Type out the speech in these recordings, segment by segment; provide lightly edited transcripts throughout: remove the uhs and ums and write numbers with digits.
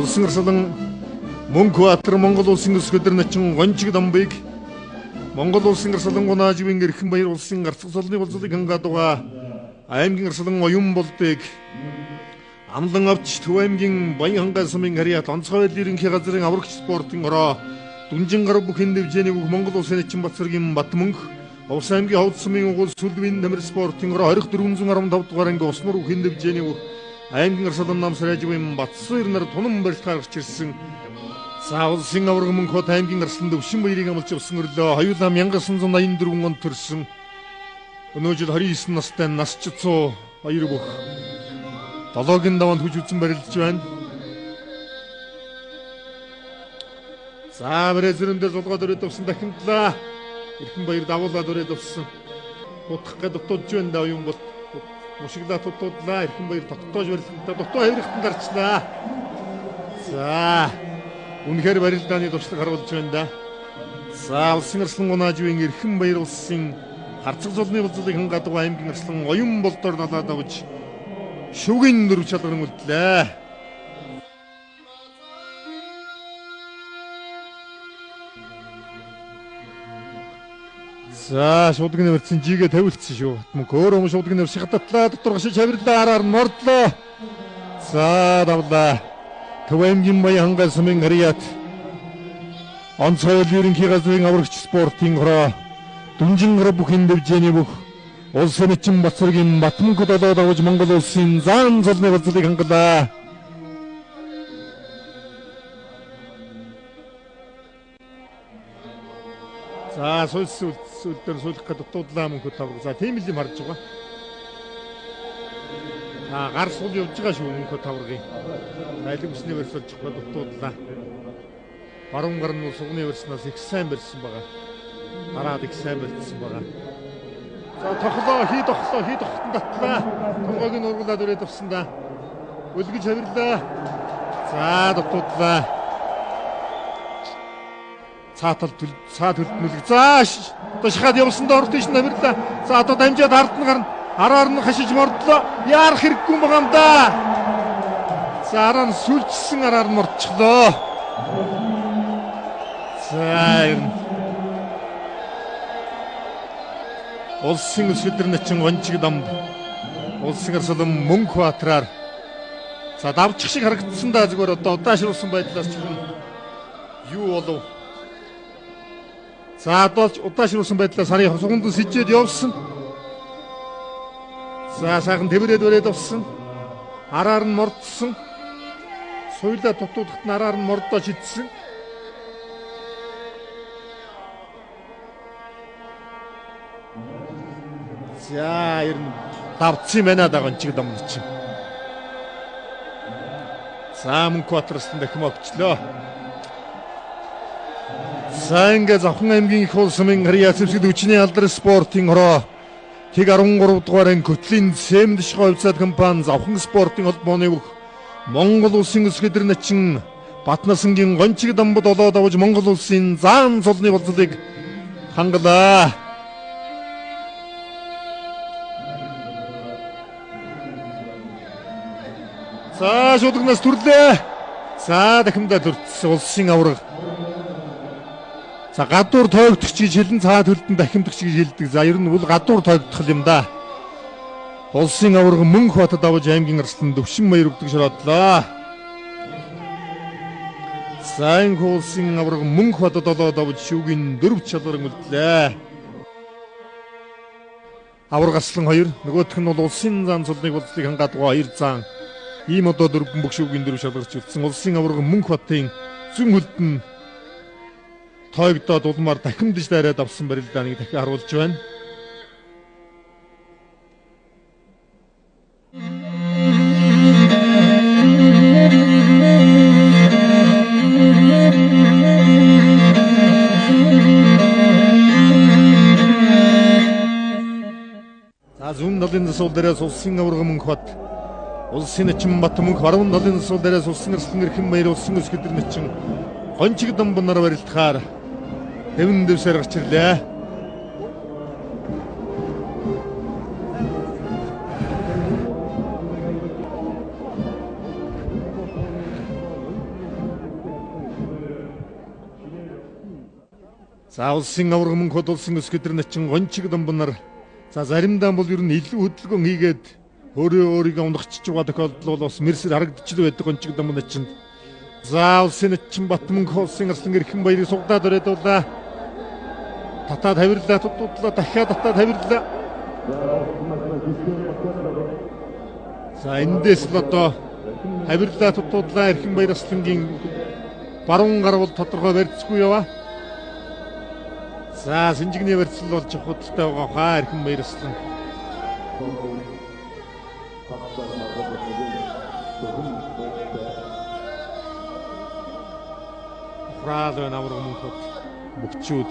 Улсын орслон Мөнхбаатар Монгол улсын өс өдөр начин гончиг дамбыг Монгол улсын орслон гунааживын эрхэм баяр улсын арцх солны болцоодыг хангадуга аймгийн орслон оюун болдыг амлан авч Төв аймгийн Баян хангай сумын харьяат онцгой ерөнхий газрын аврагч спортын ороо Дүнжин гарав бүхэн дэвжээний үг Монгол улсын эчин Батцэргийн Батмөнх Увс аймгийн Ховд сумын угуул сүлбийн намир спортын ороо 2415 дугаар анги Уснур бүхэн дэвжээний үг аймгийн орслон намсрайживын Батцэр нар тунам барилтаар гарч ирсэн. За улсын авраг Мөнхбат аймгийн орслон өвшин баярыг амлж явсан өрлөө хоёулаа 1984 онд төрсөн. Өнөө жил 29 настай насчцуу баяр бүх Долоогийн даванд хүч үзэн барилдж байна. За брэзэрэндээ зулгаад өрөөд авсан дахимтлаа. Эрхэм баяр давуулаад өрөөд авсан. Утгах гэ дутуудж байна да юм бол мушиглаа дутуудлаа. Эрхэм баяр тогтоож барилдаа дутуу хавирхтан гарчлаа. За үнэхээр барилдааны туршлага харуулж байна да. За улсын орслон гунааживын эрхэм баяр улсын харцаг зулны болцоодыг хангадуга аймгийн орслон оюун болдоор налаад авч шүүгийн дөрв чалган үлдлээ. За шуудгын нэрсэн жигээ тавилдсан шүү. Мөнх өөр юм шуудгын нэр шихатлаа дотор гашиж хавирлаа араар мордлоо. За давлаа. Төв аймгийн Баян хангай сумын харьяат онцгой ерөнхий газрын аврагч спортын хороо Дүнжин гарав бүхэн дэвжээний бүх улсын эчин Батцэргийн Батмөнх долоод авч Монгол улсын заан золны болцоодыг хангалаа. За сүүлдээр сүүлэх гэдэг дуудлаа Мөнхбат авраг. За тийм л юм харж байгаа. Гар сул явж байгаа шүү Мөнхбат аврагын. Айлын хүснээ барьсуулж байгаа дуудлаа. Баруун гар нь сугны барьснаас их сайн барьсан байгаа. Хараад их сайн барьсан байгаа. За тоглоо хий тогтон татлаа. Тонгойг нь ургуулад өрөөд авсан да. Үлгэж хавирлаа. За дутуудлаа. Цаа төлдмөлг. За одоо шахаад явсан доор тийш нь хавирлаа. За одоо дамжаад ард нь гарна. Араар нь хашиж мордлоо. Яарах хэрэггүй байгаа юм да. За араа нь сүлжсэн араар нь мордчихлоо. За улсын өс өдөр начин гончиг дамб улсын орслон Мөнхбаатараар за давчих шиг харагдсан да зүгээр одоо удаашруулсан байдлаас ч юу болов. За одоо удаашруулсан байдлаас сарын суганд сэжээд явсан. За сайхан тэврээд өрөөд авсан. Араар нь мордсон. Суйлаа дутуудахт нь араар нь мордож идсэн. За ер нь давцсан байна да гончиг дам чинь. За Мөнхбаатараас дахин огчлоо. За ингээ Завхан аймгийн их улс сумын харьяат зэвсэгт хүчний алдар спортын хороо тэг 13 дугаар анги Көтлийн Сэмдэшгой хувьцаат компани Завхан спортын холбооны бүх Монгол улсын өс өдөр начин Батнасангийн гончиг дамбад олоод авч Монгол улсын заан золны болцоодыг хангалаа. За шуудгнаас төрлөө. За дахимдаа төрсөн улсын авраг. За гадуур тоогдох чи шилэн цаа төлдөн дахимдах чи хэлдэг. За ер нь бол гадуур тоогдох юм да. Улсын авраг Мөнхбатад авч аймгийн орслон өвшин баяр өгдөг шороодлоо. За энэ улсын авраг Мөнхбатад олоод авч шүүгийн дөрв чалгаран үлдлээ. Авраг аслан 2 нөгөөх нь бол улсын заан цолныг болцлыг хангадгаа 2 заан. Ийм одоо дөрвөн бүх шүүгийн дөрв шалгарч үлдсэн улсын авраг Мөнхбатын зүүн хөлд нь тоогдоод улмаар дахимдж дайраад авсан барилдааныг дахин харуулж байна. За зүүн талын засвал дээрээс улсын авраг Мөнхбат улсын эчин Батмөнх баруун талын засвал дээрээс улсын орслон эрхэм баяр улсын өс өдөр начин гончиг дамбанаар барилдахаар хэвэн дэвсээр гарч ирлээ. За улсын аварга мөнх улсын өсгөдөр начин гончиг дамбанаар за заримдаа бол ер нь илүү хөдөлгөөн хийгээд өөрийгөө унахчиж байгаа тохиолдол бол бас мэрсэр харагдчихл байдаг гончиг дамбан начин. За улсын начин Батмөнх улсын арслан эрхэм баярыг сугдаад өрөөдүүлээ. Татаад хавирлаа тутуудлаа дахиад татаад хавирлаа. За эндээс л одоо хавирлаа тутуудлаа эрхэм баяр арслангийн баруун гар бол тодорхой барьцгүй яваа. За синжигний барьцал болж худалтай байгаа хаа эрхэм баяр арслан. Ухраалын аварга мөнхөд мөчүүд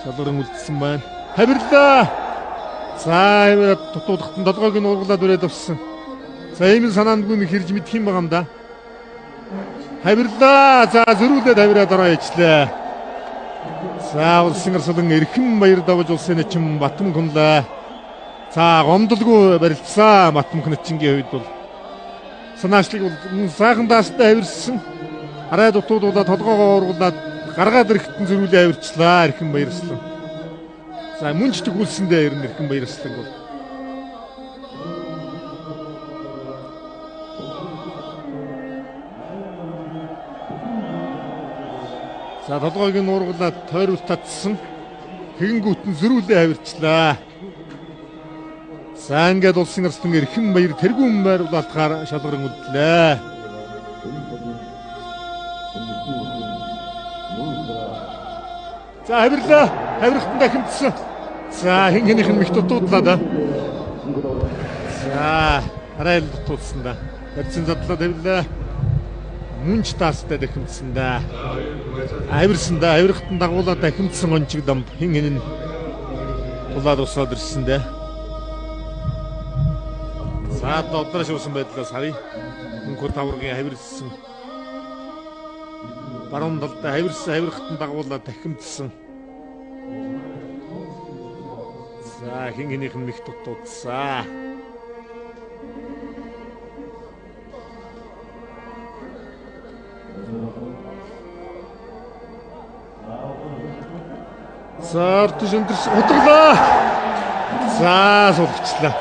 шалгаран үлдсэн байна. Хавирлаа. За хавирлаа тутуудахтан долгойг нь ургалаад өрөөд авсан. За ийм санаандгүй нэг хэрж мэдх юм байгаа юм да. Хавирлаа. За зөрүүлээд хавираад ороо ижлээ. За улсын арслан эрхэм баяр давж улсын начин Батмөнх хүнлээ. За гомдолгүй барилцсан Батмөнх начингийн хувьд бол санаачлыг бол сайхан даастай хавирсан. Арай дутуудуулаад толгоогоо ургуулад гаргаад ирэхтэн зөрүүлээ хавирчлаа эрхэм баяр арслан. За мөнч төгүүлсэндээ ер нь эрхэм баяр арслан бол. За толгойг нь ургуулад тойрол татсан. Тэгэнгүүт нь зөрүүлээ хавирчлаа. За ингээд улсын арслан эрхэм баяр тэргүүн байрлуулалтаар шалгаран үлдлээ. За хавирлаа. Хавирхтан дахимдсан. За хинхэнийх нь их дутуудлаа да. За арай л дутуулсан да. Барьцсан задлаад хавирлаа. Мөнч таастай дахимдсан да. Хавирсан да. Хавирхтан дагуулаад дахимдсан гончиг дамб хин нь тулаад усаад ирсэн да. За додроо шуусан байдлаас харъя. Мөнхөд тавргийн хавирсан. Баруун талдаа хавирсан хавирхтан дагуулаад дахимдсан. За хинхэнийх нь их дутуудсан. За ортож өндөрс утгалаа. За сулгчлаа.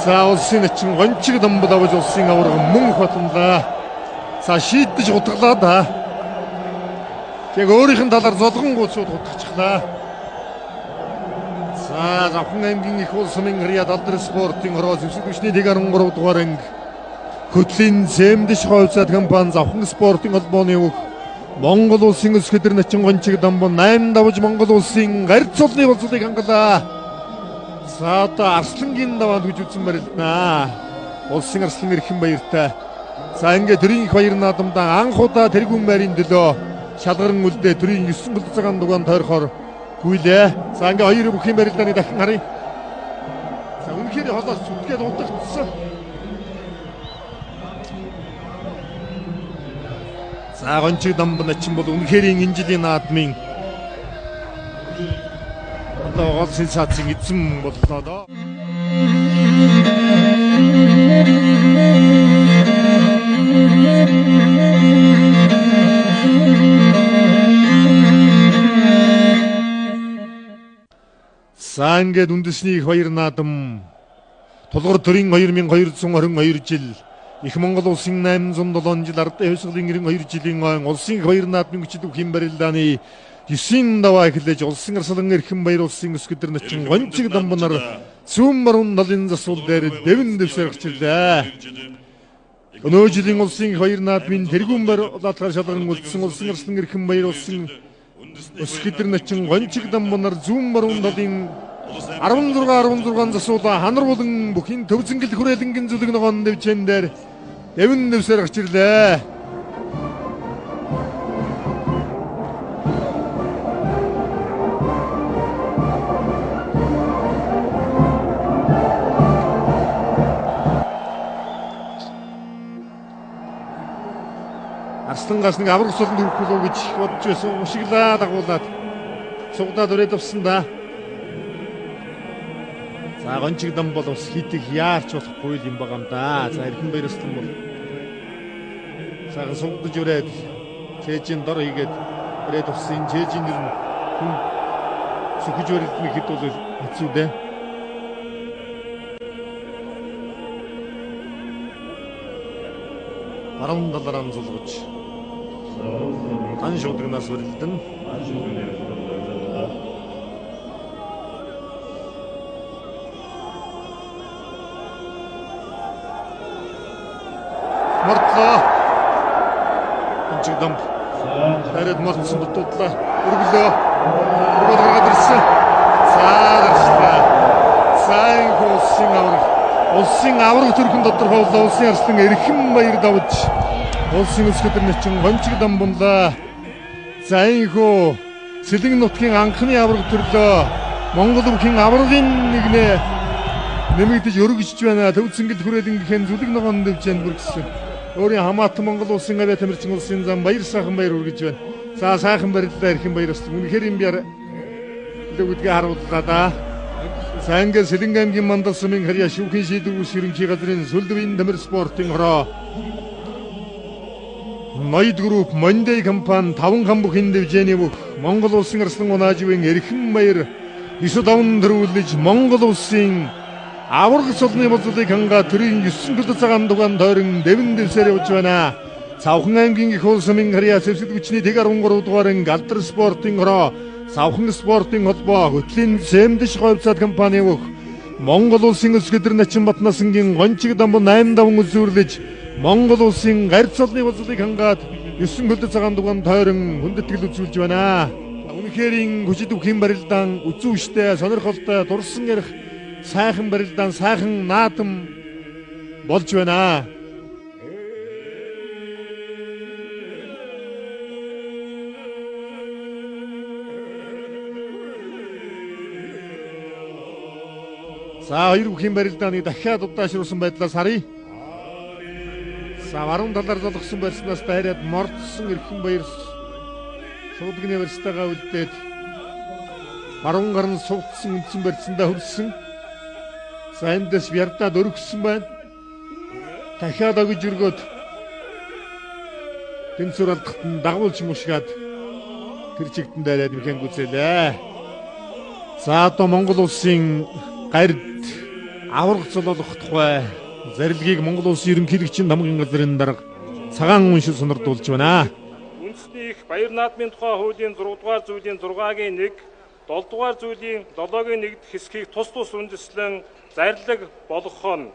За улсын начин гончиг дамбал авч улсын аварга мөнх батлаа. За шийдэж утгалаа да. Яг өөрийнх нь талаар золгонгууд утгачихлаа. За Завхан аймгийн их улс намын Риад алдар спортын хороо зэвсэг түвшний 13 дугаар анги хөтлийн зэмдэш хойцоод компани Завхан спортын холбооны өг Монгол улсын өсгөдөр начин гончиг дамбан 8 давж Монгол улсын гарц цолны болцоодыг хангалаа. За одоо арслангийн даваанд хүж үзсэн барилдана. Улсын арслан эрхэм баяртай. За ингээд төрийн их баяр наадамдаа анх удаа тэргүүн байрын төлөө шалгаран үлдээ төрийн 9 гол цагаан дугаан тойрохоор гүйлээ. За ингээ хоёр бүхийн барилдааны дахин харъя. За үнэхээр холоос зүтгээд удагдсан. За гончиг дамбан начин бол үнэхээр энэ жилийн наадмын одоо гол сенсацийн эзэн боллоо доо. За ингээд үндэсний их баяр наадам тулгуур төрийн 2222 жил их Монгол улсын 807 жил ардын хувьсгалын 92 жилийн он улсын их баяр наадмын хүчит бүхийн барилдааны 9 даваа эхлэж улсын арслан эрхэм баяр улсын өсгөдөр начин гончиг дамбанаар зүүн баруун талын засвал дээр дэвэн дэвсээр гарчлаа. Өнөө жилийн улсын их баяр наадмын тэргүүн барилдаалгаар шалгаран үлдсэн улсын арслан эрхэм баяр улсын өсгөдөр начин гончиг дамбанаар зүүн баруун талын 16 засвал ханар болон бүхин төвзөнгөл хүрээлэнгийн зүлэг ногоон дэвчэн дээр дэвэн дэвсээр гарчлаа. Арслан гас нэг аврах сулд хүрэх үү гэж бодож байсан. Ушиглаа дагуулад сугдаад өрөөд авсан да. За гончиг дам бол бас хитэх яарч болохгүй юм байгаа юм да. За эрхэм баяр арслан бол цагаан сугдаж өрөөд цээжин дор хийгээд 그래 뒀으인 재진들은 수구조리는 기도도 했수데 바람다다라는 소소치 단쇼들이 나서 버리든 Мартла Анчигдам Харед мартсын бутутла Үргэлөө Үргэлөө дэрсэн Саарчлаа Сайнхо улсын авраг төрхөн тодорхойлоо улсын арслан эрхэм баяр давж улсын өсгөдөр нэчин гончигдам бунлаа Сайнхо Сэлэн нутгийн анхны авраг төрлөө Монгол бүхэн аврагын нэгнээ нэмэгдэж өргөжж байна. Төвцөнгөл хүрээлэнгийн зүлэг ногоон дэвжэнд бүргсэн. Өөрийн хамаатан Монгол улсын авиа тамирчин улсын зам баяр сайхан баяр үргэж байна. За сайхан баярлалаа эрхэм баяр өссөн. Үнэхээр юм биар лүгдгээ харууллаа да. Санга Сэлэнг аймгийн Мандал сумын харьяа шүүхийн шийдвэр ус ерөнхий газрын сүлдвийн тамир спортын хороо Ноёд групп Монday компани 5 хамбухын дэвжээний бүх Монгол улсын арслан унааживын эрхэм баяр 9-5 төрүүлж Монгол улсын авраг цолны болцлыг ханга төрийн 9 төлөв цагаан дугаан тойрон дэвэн дэвсээр явж байна. Савхан аймгийн их уул сумын харьяа сэвсэг хүчний дэг 13 дугаарын галдар спортын хороо Савхан спортын холбоо хөтлийн Сэмдэш говьцаад компани бүх Монгол улсын өсгөдөр начин Батнасангийн гончигдам 8-5 үзүүрлэж Монгол улсын гарь цолны болцлыг хангаад 9 төлөв цагаан дугаан тойрон хүндэтгэл үзүүлж байна. Үнэхээр хүчит бүхэн барилдаан үзүүштэй сонирхолтой дурсан ярих сайхан барилдаан сайхан наадам болж байна. За хоёр бүхэн барилдааны дахиад удаашруулсан байдлаас харъя. За баруун талаар золгосон барьснаас дайраад мордсон эрхэм баяр шуудгны барьстайгаа үлдээд баруун гарн сувцсан үндсэн барьсандаа хүрсэн. За эндээс бярдаад өргөссөн байна. Дахиад огж өргөөд тэнцвэр алдахад нь дагуулж мушгаад тэр чигтэн дайраад механг үзэлээ. За одоо Монгол улсын гарид авраг цолоолох тухай зарилгийг Монгол улсын ерөнхийлөгчийн хамгийн газрын дарга цагаан уншил сонирдуулж байна. Үндэсний их баяр наадмын тухай хуулийн 6 дугаар зүйлийн 6-гийн 1, 7 дугаар зүйлийн 7-гийн 1 хэсгийг тус үндэслэн зарлиг болгох нь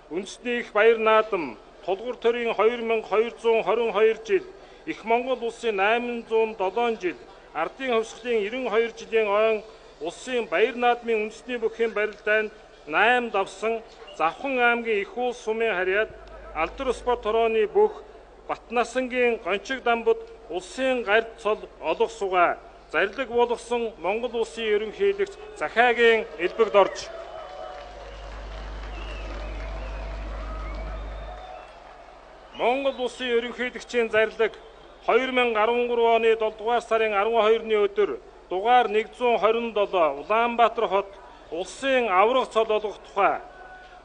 үндэсний их баяр наадам тулгуур төрийн 2222 жил их Монгол улсын 807 жил ардын хувьсгалын 92 жилийн ойн улсын баяр наадмын үндэсний бүхэн барилдаанд 8 давсан Завхан аймгийн их уул сумын харьяад алдар спорт хорооны бүх Батнасангийн гончигдамбад улсын гарь цол олох сугай зарлиг болгосон Монгол улсын ерөнхийлөгч Захаагийн элбэгд орж Монгол улсын ерөнхийлөгчийн зарлиг 2013 оны 7 дугаар сарын 12-ны өдөр дугаар 127 Улаанбаатар хот улсын авраг цол олох тухай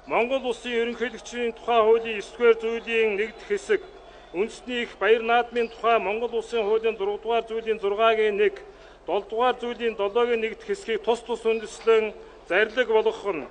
Монгол улсын ерөнхийлөгчийн тухай хуулийн 9-р зүйлийн 1-р хэсэг үндэсний их баяр наадмын тухай Монгол улсын хуулийн 6 дугаар зүйлийн 6-гийн 1, 7 дугаар зүйлийн 7-гийн 1-р хэсгийг тус үндэслэн зарлиг болгох нь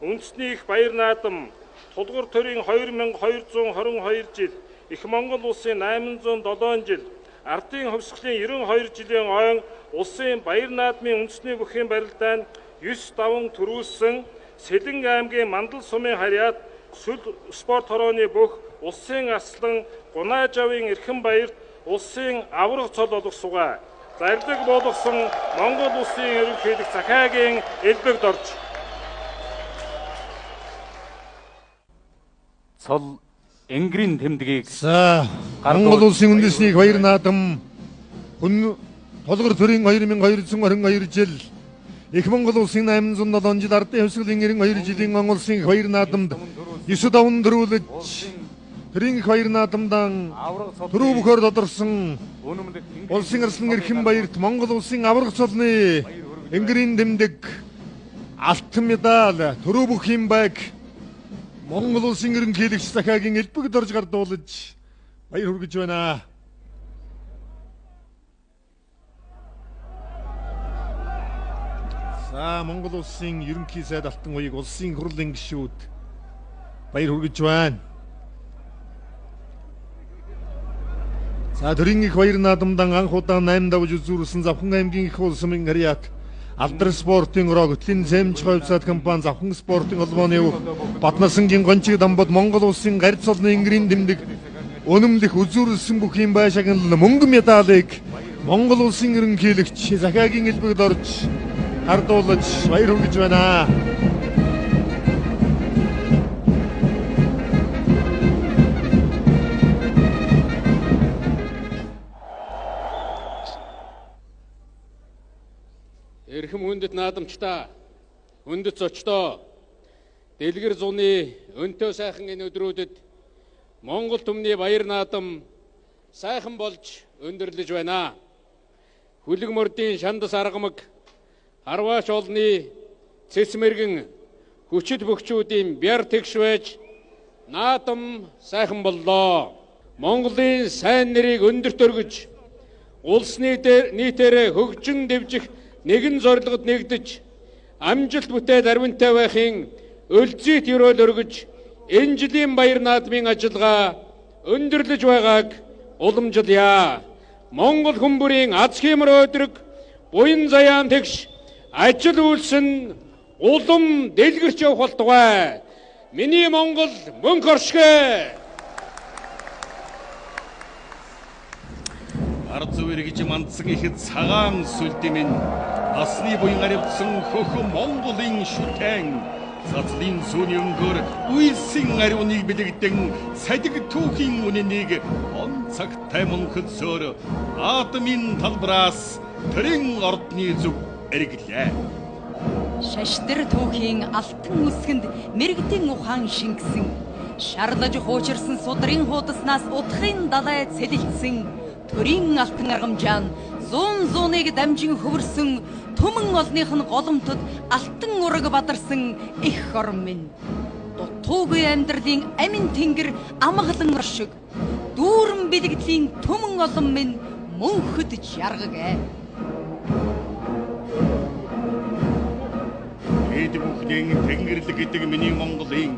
үндэсний их баяр наадам тулгуур төрийн 2222 жил их Монгол улсын 807 жил ардын хувьсгалын 92 жилийн ойн улсын баяр наадмын үндэсний бүхэн барилдаанд 9-5 төрүүлсэн Сэлэнг аймгийн Мандал сумын харьяат сүл спорт хорооны бүх улсын арслан Гунаажавын эрхэм баярт улсын авраг цол олох сугай зарлиг болгосон Монгол улсын ерөнхийлөгч Захаагийн элбэгд орж цол энгэрийн тэмдгийг За Монгол улсын үндэсний их баяр наадам тулгуур төрийн 2222 жил их Монгол улсын 807 жил ардын хувьсгалын 92 жилийн Монгол улсын их баяр наадамд 9-5 төрүүлж тэрийн их баяр наадамдан төрөө бөхөр тодорсон улсын арслан эрхэм баярт Монгол улсын авраг цолны энгэрийн тэмдэг алтан медаль төрөө бүхийн байг Монгол улсын ерөнхийлөгч Захаагийн элбэгд орж гардуулж баяр хүргэж байна. За Монгол улсын ерөнхий сайд Алтан уяг улсын хурлын гишүүд баяр хүргэж байна. За төрийн их баяр наадамдан анх удаа 8 давж үзүүлсэн Завхан аймгийн их улсын харьяат Алдар спортын ороо хөтлийн зэмж хойцоод компани Завхан спортын холбооны өв Батнасангийн гончиг дамбад Монгол улсын гарц олны ингэрийн тэмдэг өнөмлөх үзүүлсэн бүх юм байшагийн мөнгө медалыг Монгол улсын ерөнхийлөгч Захаагийн элбэгд орж хардуулж баяр хүргэж байна. Эрхэм хүндэт наадамчдаа, хүндэт зочдоо, дэлгэр зуны өнтөө сайхан энэ өдрүүдэд Монгол түмний баяр наадам сайхан болж өндөрлөж байна. Хүлэг мордын шандас аргамаг, харваач олны цэцмэргэн хүчит бөхчүүдийн бяр тэгш байж наадам сайхан боллоо. Монголын сайн нэрийг өндөрт өргөж, улс нийтээрээ хөгжин дэвжих нэгэн зорилгод нэгдэж амжилт бүтээд арвинтай байхын өлзийт өрөөл өргөж энэ жилийн баяр наадмын ажиллагаа өндөрлөж байгааг уламжилъя. Монгол хүмүүрийн аз хэмэр өдрөг буян заяан тэгш ажил үйлсэн улам дэлгэрч явах болтугай. Миний Монгол мөнх оршгэ. Ард зүвэр гэж мандсан ихэд цагаан сүлдэмэн насны буян аривдсан хөхөн Монголын шүтэн цацлын зүүнний өнгөөр үйлсэн ариуныг бэлэгдэн садиг түүхийн үнэнийг он цагтай мөнхөлсөөр атомын талбараас төрийн ордны зүг эриглээ. Шаштар түүхийн алтан үсгэнд мэрэгдэн ухаан шингэсэн шарлаж хуучирсан судрын хуудаснаас утгын далай цэлэлцсэн төрийн алтан аргамжаан зууныг дамжин хөвөрсөн түмэн олных нь голомтод алтан ураг бадарсан их орн минь. Дутуугүй амьдралын амин тэнгэр амгалан оршиг дүүрэн бэлгэдлийн түмэн олон минь мөнхөд жаргагэ. Ээд бүхнэн тэнгэрлэг гэдэг миний Монголын,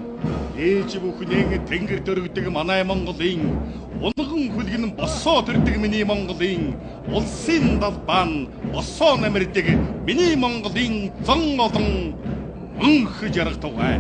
ээж бүхнэн тэнгэр дөрөгдөг манай Монголын, унган хүлгэн босоо төрдөг миний Монголын, улсын далбаан босоо намирдаг миний Монголын зон олон мөнх жаргатугай.